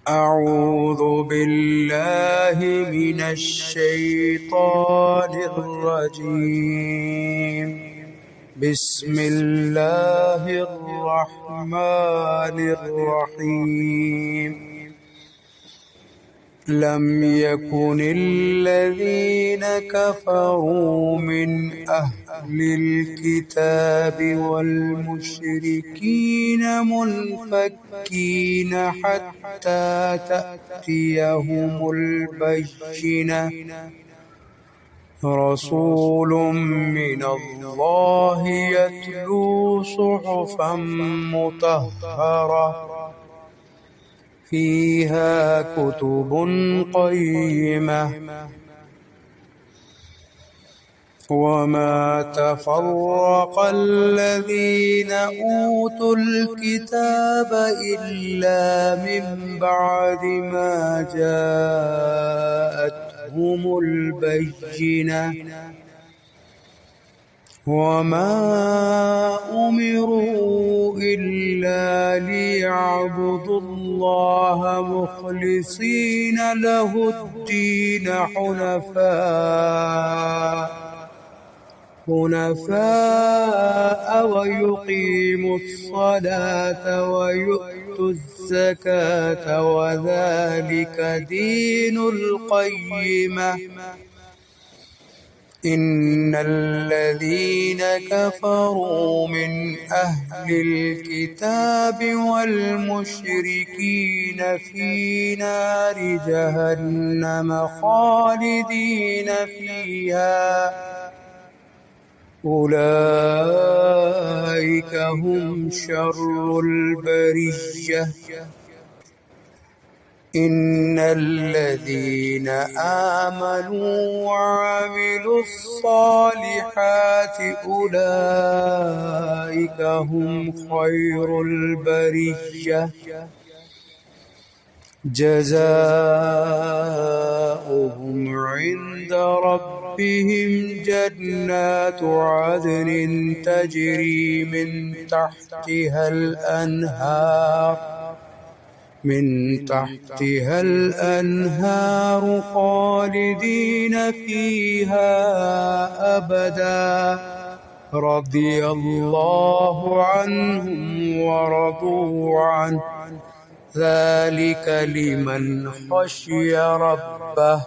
أعوذ بالله من الشيطان الرجيم. بسم الله الرحمن الرحيم. لم يكن الذين كفروا من أهل الكتاب والمشركين منفكين حتى تأتيهم البينة. رسول من الله يتلو صحفا مطهرة فيها كتب قيمة. وما تفرق الذين أوتوا الكتاب إلا من بعد ما جاءتهم البينة. وما أمروا إلا ليعبدوا الله مخلصين له الدين حنفاء ويقيموا الصلاة ويؤتوا الزكاة وذلك دين القيمة. إن الذين كفروا من أهل الكتاب والمشركين في نار جهنم خالدين فيها أولئك هم شر البرية. إن الذين آمنوا وعملوا الصالحات أولئك هم خير البرية. جزاؤهم عند ربهم جنات عدن تجري من تحتها الأنهار خالدين فيها أبدا. رضي الله عنهم ورضوا عنه ذلك لمن خشي ربه.